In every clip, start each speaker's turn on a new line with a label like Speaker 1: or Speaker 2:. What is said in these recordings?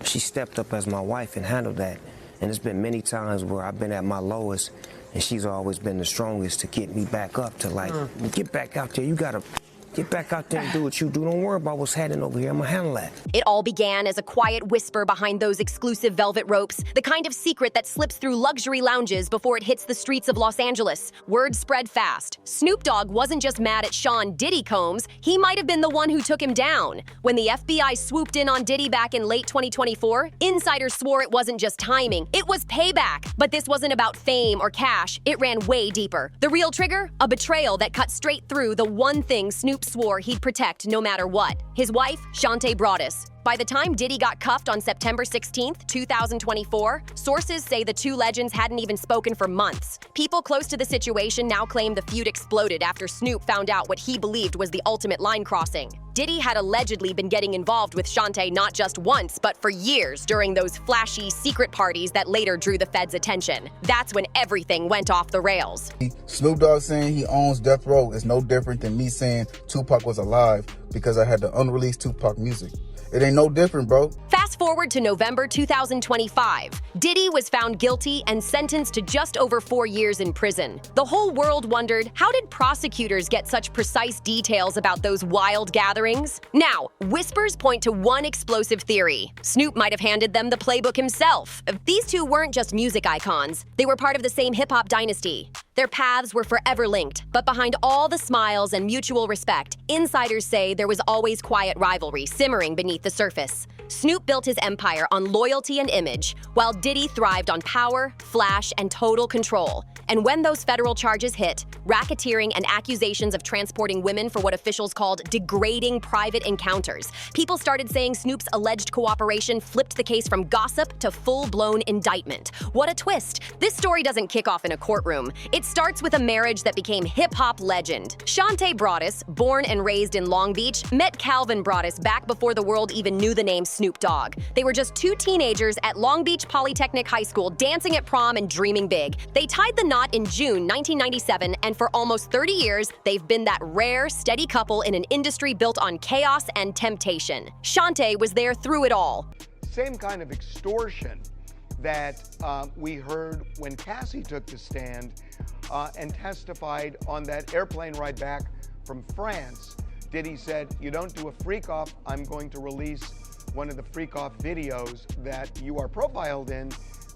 Speaker 1: She stepped up as my wife and handled that. And there's been many times where I've been at my lowest, and she's always been the strongest to get me back up to like, get back out there. You gotta get back out there and do what you do. Don't worry about what's happening over here. I'm gonna handle that.
Speaker 2: It all began as a quiet whisper behind those exclusive velvet ropes, the kind of secret that slips through luxury lounges before it hits the streets of Los Angeles. Word spread fast. Snoop Dogg wasn't just mad at Sean Diddy Combs, he might have been the one who took him down. When the FBI swooped in on Diddy back in late 2024, insiders swore it wasn't just timing, it was payback. But this wasn't about fame or cash, it ran way deeper. The real trigger? A betrayal that cut straight through the one thing Snoop swore he'd protect no matter what. His wife, Shante Broadus. By the time Diddy got cuffed on September 16, 2024, sources say the two legends hadn't even spoken for months. People close to the situation now claim the feud exploded after Snoop found out what he believed was the ultimate line crossing. Diddy had allegedly been getting involved with Shante not just once, but for years during those flashy secret parties that later drew the feds' attention. That's when everything went off the rails.
Speaker 3: Snoop Dogg saying he owns Death Row is no different than me saying Tupac was alive because I had the unreleased Tupac music. It ain't no different, bro.
Speaker 2: Fast forward to November 2025. Diddy was found guilty and sentenced to just over 4 years in prison. The whole world wondered, how did prosecutors get such precise details about those wild gatherings? Now, whispers point to one explosive theory. Snoop might have handed them the playbook himself. These two weren't just music icons. They were part of the same hip-hop dynasty. Their paths were forever linked, but behind all the smiles and mutual respect, insiders say there was always quiet rivalry simmering beneath the surface. Snoop built his empire on loyalty and image, while Diddy thrived on power, flash, and total control. And when those federal charges hit, racketeering and accusations of transporting women for what officials called degrading private encounters, people started saying Snoop's alleged cooperation flipped the case from gossip to full-blown indictment. What a twist! This story doesn't kick off in a courtroom. It starts with a marriage that became hip-hop legend. Shante Broadus, born and raised in Long Beach, met Calvin Broadus back before the world even knew the name Snoop Dogg. They were just two teenagers at Long Beach Polytechnic High School dancing at prom and dreaming big. They tied the knot in June 1997, and for almost 30 years, they've been that rare, steady couple in an industry built on chaos and temptation. Shante was there through it all.
Speaker 4: Same kind of extortion that we heard when Cassie took the stand and testified on that airplane ride back from France. Diddy said, "You don't do a freak off, I'm going to release one of the freak off videos that you are profiled in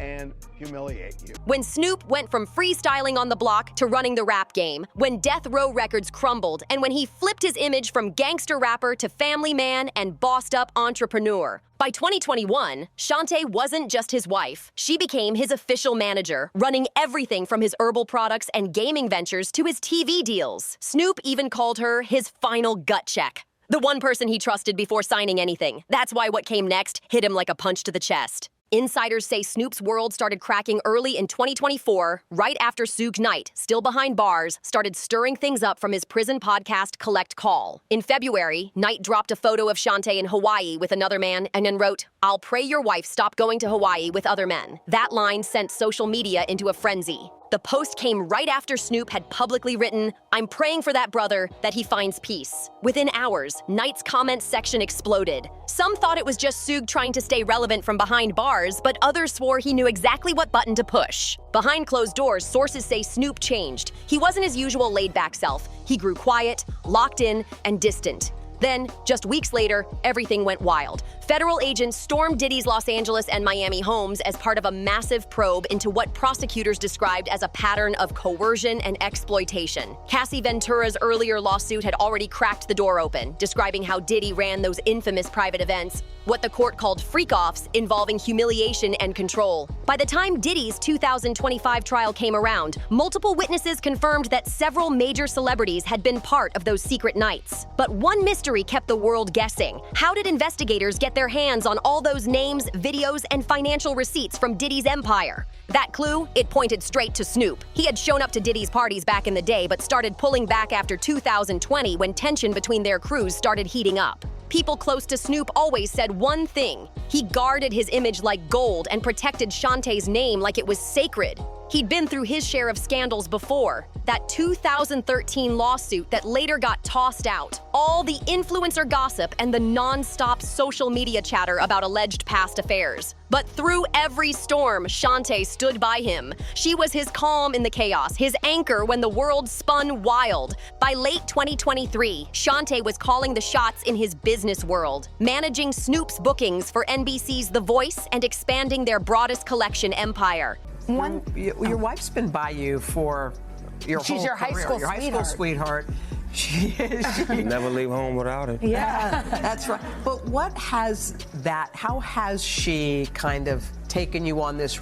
Speaker 4: and humiliate you."
Speaker 2: When Snoop went from freestyling on the block to running the rap game, when Death Row Records crumbled, and when he flipped his image from gangster rapper to family man and bossed-up entrepreneur. By 2021, Shante wasn't just his wife. She became his official manager, running everything from his herbal products and gaming ventures to his TV deals. Snoop even called her his final gut check. The one person he trusted before signing anything. That's why what came next hit him like a punch to the chest. Insiders say Snoop's world started cracking early in 2024, right after Suge Knight, still behind bars, started stirring things up from his prison podcast Collect Call. In February, Knight dropped a photo of Shante in Hawaii with another man and then wrote, "I'll pray your wife stop going to Hawaii with other men." That line sent social media into a frenzy. The post came right after Snoop had publicly written, "I'm praying for that brother, that he finds peace." Within hours, Knight's comments section exploded. Some thought it was just Suge trying to stay relevant from behind bars, but others swore he knew exactly what button to push. Behind closed doors, sources say Snoop changed. He wasn't his usual laid-back self. He grew quiet, locked in, and distant. Then, just weeks later, everything went wild. Federal agents stormed Diddy's Los Angeles and Miami homes as part of a massive probe into what prosecutors described as a pattern of coercion and exploitation. Cassie Ventura's earlier lawsuit had already cracked the door open, describing how Diddy ran those infamous private events, what the court called freak-offs, involving humiliation and control. By the time Diddy's 2025 trial came around, multiple witnesses confirmed that several major celebrities had been part of those secret nights. But one mystery kept the world guessing. How did investigators get their hands on all those names, videos, and financial receipts from Diddy's empire? That clue? It pointed straight to Snoop. He had shown up to Diddy's parties back in the day, but started pulling back after 2020 when tension between their crews started heating up. People close to Snoop always said one thing. He guarded his image like gold and protected Shantae's name like it was sacred. He'd been through his share of scandals before. That 2013 lawsuit that later got tossed out. All the influencer gossip and the non-stop social media chatter about alleged past affairs. But through every storm, Shantae stood by him. She was his calm in the chaos, his anchor when the world spun wild. By late 2023, Shantae was calling the shots in his business world, managing Snoop's bookings for NBC's The Voice and expanding their broadest collection empire.
Speaker 5: Your wife's been by you for your whole
Speaker 6: She's your high
Speaker 5: career.
Speaker 6: school
Speaker 5: Your high school sweetheart. She is.
Speaker 1: Never leave home without it.
Speaker 5: Yeah, that's right. But how has she kind of taken you on this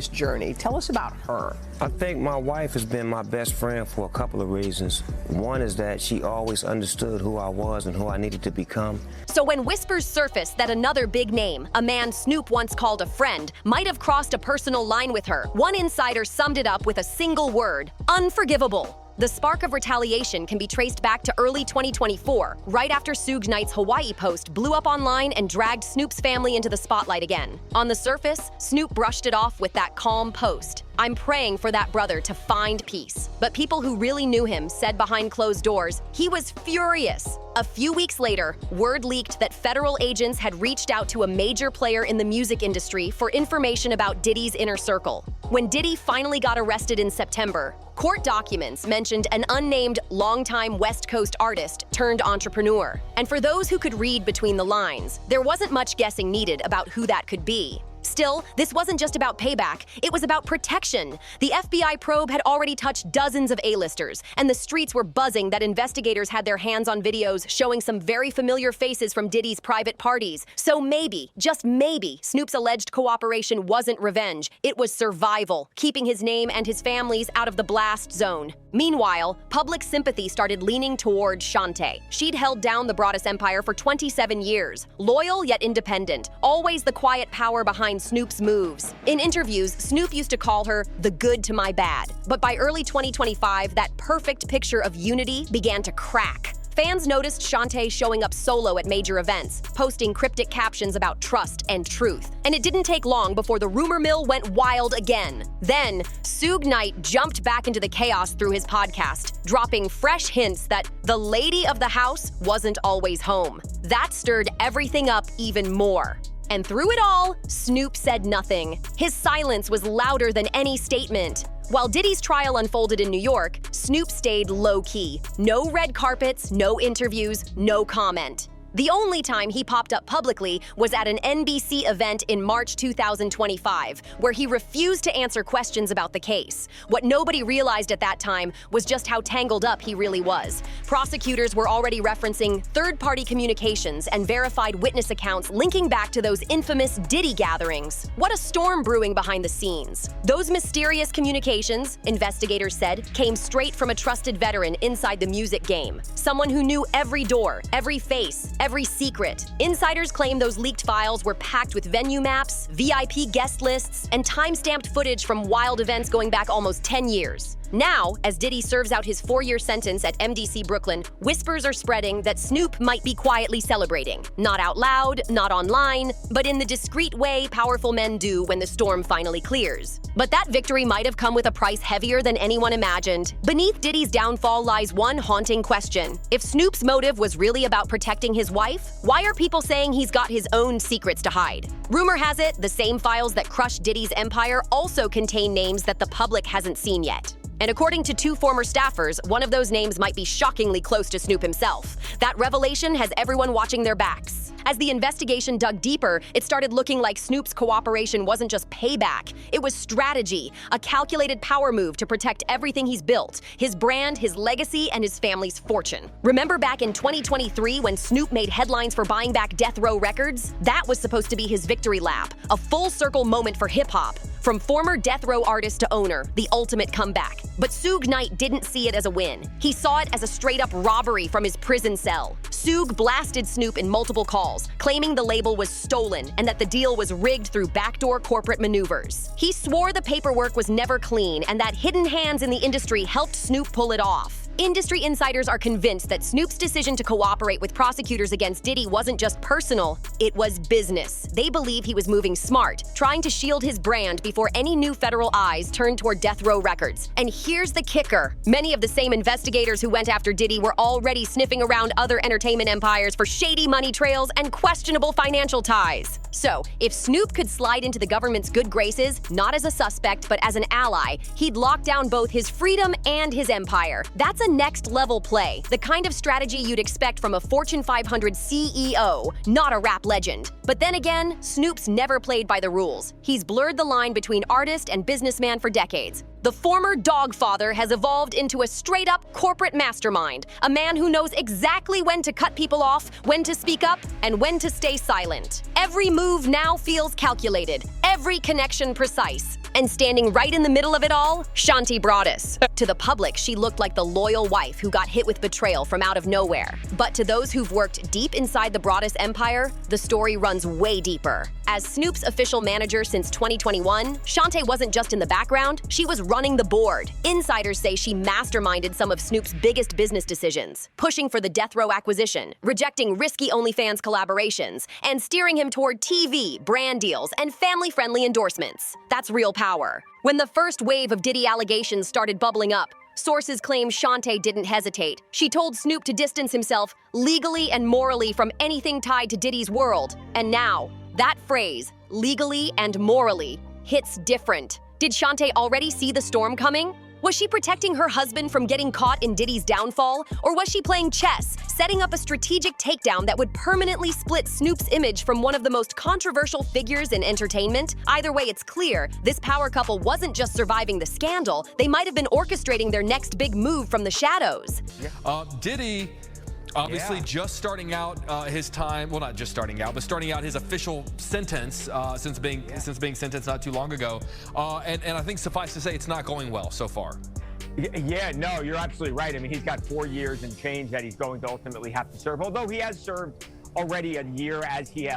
Speaker 5: journey? Tell us about her.
Speaker 1: I think my wife has been my best friend for a couple of reasons. One is that she always understood who I was and who I needed to become.
Speaker 2: So when whispers surfaced that another big name, a man Snoop once called a friend, might have crossed a personal line with her, one insider summed it up with a single word: unforgivable. The spark of retaliation can be traced back to early 2024, right after Suge Knight's Hawaii post blew up online and dragged Snoop's family into the spotlight again. On the surface, Snoop brushed it off with that calm post: "I'm praying for that brother to find peace." But people who really knew him said behind closed doors, he was furious. A few weeks later, word leaked that federal agents had reached out to a major player in the music industry for information about Diddy's inner circle. When Diddy finally got arrested in September, court documents mentioned an unnamed longtime West Coast artist turned entrepreneur. And for those who could read between the lines, there wasn't much guessing needed about who that could be. Still, this wasn't just about payback, it was about protection. The FBI probe had already touched dozens of A-listers, and the streets were buzzing that investigators had their hands on videos showing some very familiar faces from Diddy's private parties. So maybe, just maybe, Snoop's alleged cooperation wasn't revenge, it was survival, keeping his name and his family's out of the blast zone. Meanwhile, public sympathy started leaning toward Shantae. She'd held down the broadest empire for 27 years, loyal yet independent, always the quiet power behind Snoop's moves. In interviews, Snoop used to call her the good to my bad. But by early 2025, that perfect picture of unity began to crack. Fans noticed Shantae showing up solo at major events, posting cryptic captions about trust and truth. And it didn't take long before the rumor mill went wild again. Then, Suge Knight jumped back into the chaos through his podcast, dropping fresh hints that the lady of the house wasn't always home. That stirred everything up even more. And through it all, Snoop said nothing. His silence was louder than any statement. While Diddy's trial unfolded in New York, Snoop stayed low-key. No red carpets, no interviews, no comment. The only time he popped up publicly was at an NBC event in March 2025, where he refused to answer questions about the case. What nobody realized at that time was just how tangled up he really was. Prosecutors were already referencing third-party communications and verified witness accounts linking back to those infamous Diddy gatherings. What a storm brewing behind the scenes. Those mysterious communications, investigators said, came straight from a trusted veteran inside the music game. Someone who knew every door, every face, every secret. Insiders claim those leaked files were packed with venue maps, VIP guest lists, and time-stamped footage from wild events going back almost 10 years. Now, as Diddy serves out his 4-year sentence at MDC Brooklyn, whispers are spreading that Snoop might be quietly celebrating. Not out loud, not online, but in the discreet way powerful men do when the storm finally clears. But that victory might have come with a price heavier than anyone imagined. Beneath Diddy's downfall lies one haunting question. If Snoop's motive was really about protecting his wife, why are people saying he's got his own secrets to hide? Rumor has it, the same files that crushed Diddy's empire also contain names that the public hasn't seen yet. And according to 2 former staffers, one of those names might be shockingly close to Snoop himself. That revelation has everyone watching their backs. As the investigation dug deeper, it started looking like Snoop's cooperation wasn't just payback. It was strategy, a calculated power move to protect everything he's built, his brand, his legacy, and his family's fortune. Remember back in 2023 when Snoop made headlines for buying back Death Row Records? That was supposed to be his victory lap, a full-circle moment for hip-hop. From former Death Row artist to owner, the ultimate comeback. But Suge Knight didn't see it as a win. He saw it as a straight-up robbery from his prison cell. Suge blasted Snoop in multiple calls, claiming the label was stolen and that the deal was rigged through backdoor corporate maneuvers. He swore the paperwork was never clean and that hidden hands in the industry helped Snoop pull it off. Industry insiders are convinced that Snoop's decision to cooperate with prosecutors against Diddy wasn't just personal, it was business. They believe he was moving smart, trying to shield his brand before any new federal eyes turned toward Death Row Records. And here's the kicker. Many of the same investigators who went after Diddy were already sniffing around other entertainment empires for shady money trails and questionable financial ties. So, if Snoop could slide into the government's good graces, not as a suspect, but as an ally, he'd lock down both his freedom and his empire. That's a next-level play, the kind of strategy you'd expect from a Fortune 500 CEO, not a rap legend. But then again, Snoop's never played by the rules. He's blurred the line between artist and businessman for decades. The former dog father has evolved into a straight-up corporate mastermind, a man who knows exactly when to cut people off, when to speak up, and when to stay silent. Every move now feels calculated, every connection precise. And standing right in the middle of it all, Shanti Broaddus. To the public, she looked like the loyal wife who got hit with betrayal from out of nowhere. But to those who've worked deep inside the Broaddus empire, the story runs way deeper. As Snoop's official manager since 2021, Shanti wasn't just in the background, she was running the board. Insiders say she masterminded some of Snoop's biggest business decisions, pushing for the Death Row acquisition, rejecting risky OnlyFans collaborations, and steering him toward TV, brand deals, and family-friendly endorsements. That's real power. When the first wave of Diddy allegations started bubbling up, sources claim Shanti didn't hesitate. She told Snoop to distance himself legally and morally from anything tied to Diddy's world. And now, that phrase, legally and morally, hits different. Did Shanti already see the storm coming? Was she protecting her husband from getting caught in Diddy's downfall? Or was she playing chess, setting up a strategic takedown that would permanently split Snoop's image from one of the most controversial figures in entertainment? Either way, it's clear this power couple wasn't just surviving the scandal, they might have been orchestrating their next big move from the shadows.
Speaker 6: Diddy, obviously just starting out his time, well, not just starting out, but starting out his official sentence since being sentenced not too long ago. And I think suffice to say, it's not going well so far.
Speaker 7: Yeah, no, you're absolutely right. I mean, he's got 4 years and change that he's going to ultimately have to serve, although he has served already a year as he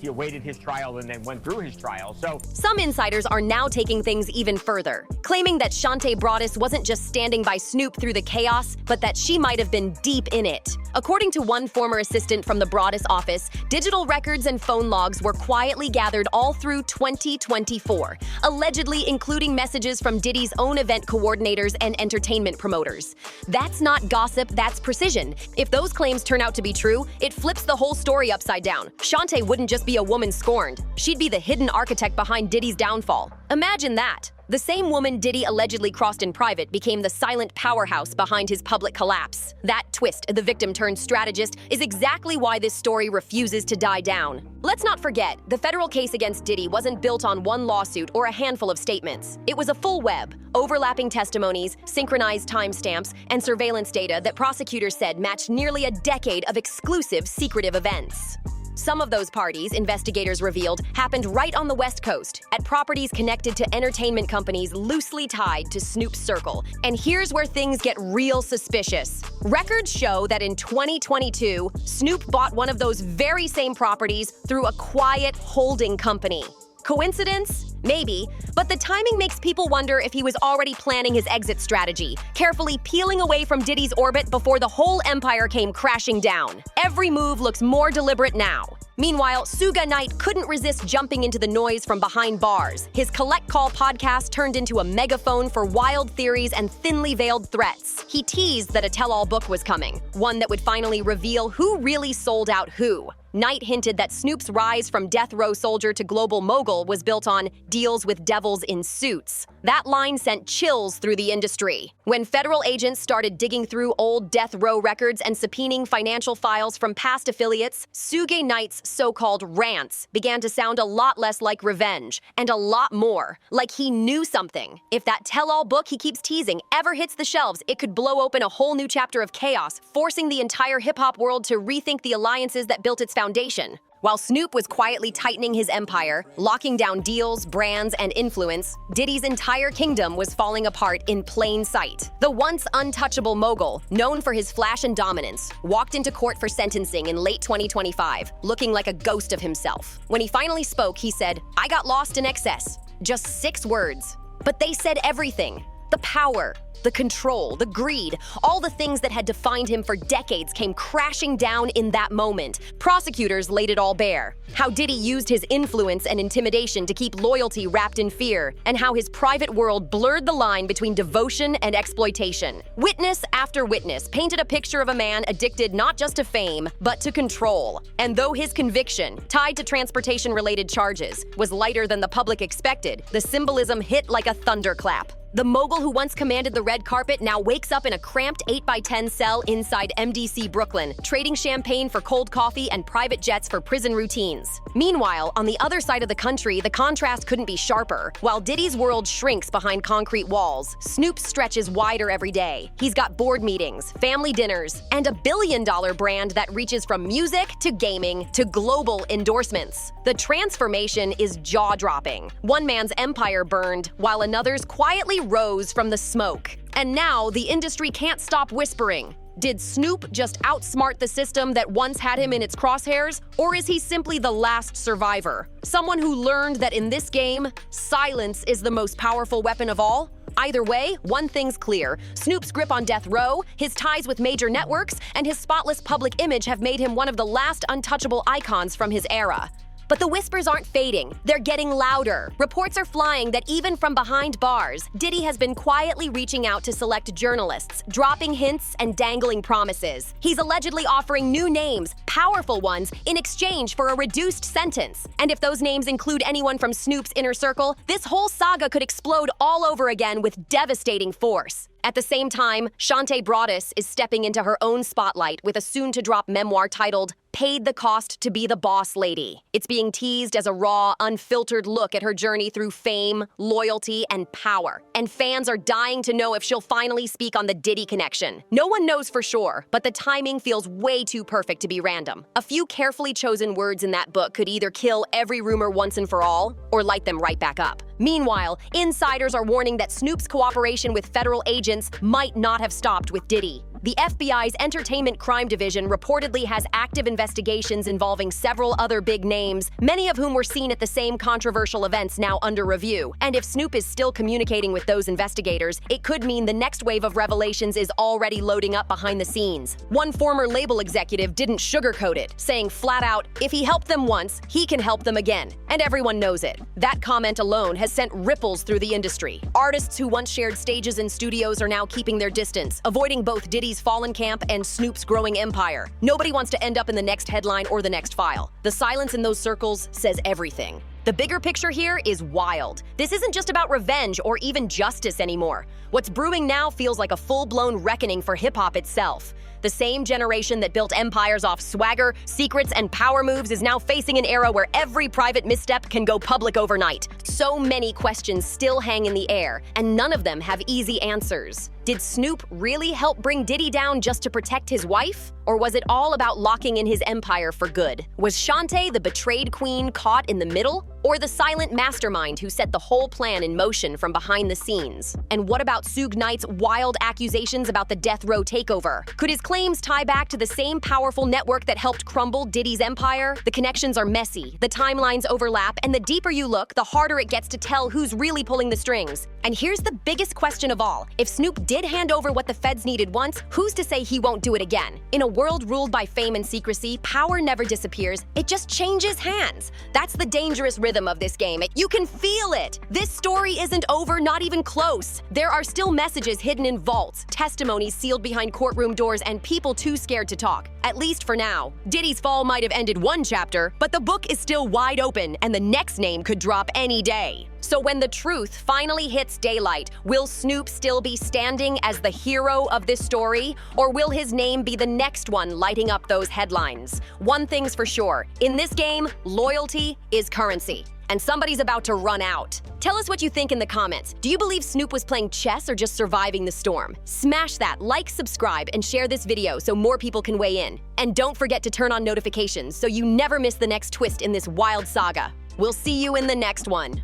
Speaker 7: awaited his trial and then went through his trial. So
Speaker 2: some insiders are now taking things even further, claiming that Shanti Broaddus wasn't just standing by Snoop through the chaos, but that she might have been deep in it. According to one former assistant from the Broaddus office, digital records and phone logs were quietly gathered all through 2024, allegedly including messages from Diddy's own event coordinators and entertainment promoters. That's not gossip, that's precision. If those claims turn out to be true, it flips the whole story upside down. Shanti wouldn't just be a woman scorned. She'd be the hidden architect behind Diddy's downfall. Imagine that. The same woman Diddy allegedly crossed in private became the silent powerhouse behind his public collapse. That twist, the victim-turned-strategist, is exactly why this story refuses to die down. Let's not forget, the federal case against Diddy wasn't built on one lawsuit or a handful of statements. It was a full web, overlapping testimonies, synchronized timestamps, and surveillance data that prosecutors said matched nearly a decade of exclusive, secretive events. Some of those parties, investigators revealed, happened right on the West Coast, at properties connected to entertainment companies loosely tied to Snoop's circle. And here's where things get real suspicious. Records show that in 2022, Snoop bought one of those very same properties through a quiet holding company. Coincidence? Maybe, but the timing makes people wonder if he was already planning his exit strategy, carefully peeling away from Diddy's orbit before the whole empire came crashing down. Every move looks more deliberate now. Meanwhile, Suge Knight couldn't resist jumping into the noise from behind bars. His Collect Call podcast turned into a megaphone for wild theories and thinly veiled threats. He teased that a tell-all book was coming, one that would finally reveal who really sold out who. Knight hinted that Snoop's rise from death row soldier to global mogul was built on deals with devils in suits. That line sent chills through the industry. When federal agents started digging through old death row records and subpoenaing financial files from past affiliates, Suge Knight's so-called rants began to sound a lot less like revenge, and a lot more like he knew something. If that tell-all book he keeps teasing ever hits the shelves, it could blow open a whole new chapter of chaos, forcing the entire hip-hop world to rethink the alliances that built its foundation. While Snoop was quietly tightening his empire, locking down deals, brands, and influence, Diddy's entire kingdom was falling apart in plain sight. The once untouchable mogul, known for his flash and dominance, walked into court for sentencing in late 2025, looking like a ghost of himself. When he finally spoke, he said, "I got lost in excess." Just 6 words. But they said everything. The power, the control, the greed, all the things that had defined him for decades came crashing down in that moment. Prosecutors laid it all bare. How Diddy used his influence and intimidation to keep loyalty wrapped in fear, and how his private world blurred the line between devotion and exploitation. Witness after witness painted a picture of a man addicted not just to fame, but to control. And though his conviction, tied to transportation-related charges, was lighter than the public expected, the symbolism hit like a thunderclap. The mogul who once commanded the red carpet now wakes up in a cramped 8x10 cell inside MDC Brooklyn, trading champagne for cold coffee and private jets for prison routines. Meanwhile, on the other side of the country, the contrast couldn't be sharper. While Diddy's world shrinks behind concrete walls, Snoop stretches wider every day. He's got board meetings, family dinners, and a billion-dollar brand that reaches from music to gaming to global endorsements. The transformation is jaw-dropping. One man's empire burned, while another's quietly rose from the smoke. And now the industry can't stop whispering. Did Snoop just outsmart the system that once had him in its crosshairs? Or is he simply the last survivor? Someone who learned that in this game, silence is the most powerful weapon of all? Either way, one thing's clear. Snoop's grip on death row, his ties with major networks, and his spotless public image have made him one of the last untouchable icons from his era. But the whispers aren't fading. They're getting louder. Reports are flying that even from behind bars, Diddy has been quietly reaching out to select journalists, dropping hints and dangling promises. He's allegedly offering new names, powerful ones, in exchange for a reduced sentence. And if those names include anyone from Snoop's inner circle, this whole saga could explode all over again with devastating force. At the same time, Shantae Broaddus is stepping into her own spotlight with a soon-to-drop memoir titled Paid the Cost to Be the Boss Lady. It's being teased as a raw, unfiltered look at her journey through fame, loyalty, and power. And fans are dying to know if she'll finally speak on the Diddy connection. No one knows for sure, but the timing feels way too perfect to be random. A few carefully chosen words in that book could either kill every rumor once and for all, or light them right back up. Meanwhile, insiders are warning that Snoop's cooperation with federal agents might not have stopped with Diddy. The FBI's Entertainment Crime Division reportedly has active investigations involving several other big names, many of whom were seen at the same controversial events now under review. And if Snoop is still communicating with those investigators, it could mean the next wave of revelations is already loading up behind the scenes. One former label executive didn't sugarcoat it, saying flat out, if he helped them once, he can help them again. And everyone knows it. That comment alone has sent ripples through the industry. Artists who once shared stages and studios are now keeping their distance, avoiding both Diddy's fallen camp and Snoop's growing empire. Nobody wants to end up in the next headline or the next file. The silence in those circles says everything. The bigger picture here is wild. This isn't just about revenge or even justice anymore. What's brewing now feels like a full-blown reckoning for hip-hop itself. The same generation that built empires off swagger, secrets, and power moves is now facing an era where every private misstep can go public overnight. So many questions still hang in the air, and none of them have easy answers. Did Snoop really help bring Diddy down just to protect his wife? Or was it all about locking in his empire for good? Was Shantae the betrayed queen caught in the middle? Or the silent mastermind who set the whole plan in motion from behind the scenes? And what about Suge Knight's wild accusations about the death row takeover? Could his claims tie back to the same powerful network that helped crumble Diddy's empire? The connections are messy, the timelines overlap, and the deeper you look, the harder it gets to tell who's really pulling the strings. And here's the biggest question of all. If Snoop did hand over what the feds needed once, who's to say he won't do it again? In a world ruled by fame and secrecy, power never disappears, it just changes hands. That's the dangerous rhythm of this game. You can feel it. This story isn't over, not even close. There are still messages hidden in vaults, testimonies sealed behind courtroom doors, and people too scared to talk. At least for now. Diddy's fall might have ended one chapter, but the book is still wide open, and the next name could drop any day. So when the truth finally hits daylight, will Snoop still be standing as the hero of this story? Or will his name be the next one lighting up those headlines? One thing's for sure, in this game, loyalty is currency. And somebody's about to run out. Tell us what you think in the comments. Do you believe Snoop was playing chess or just surviving the storm? Smash that, like, subscribe, and share this video so more people can weigh in. And don't forget to turn on notifications so you never miss the next twist in this wild saga. We'll see you in the next one.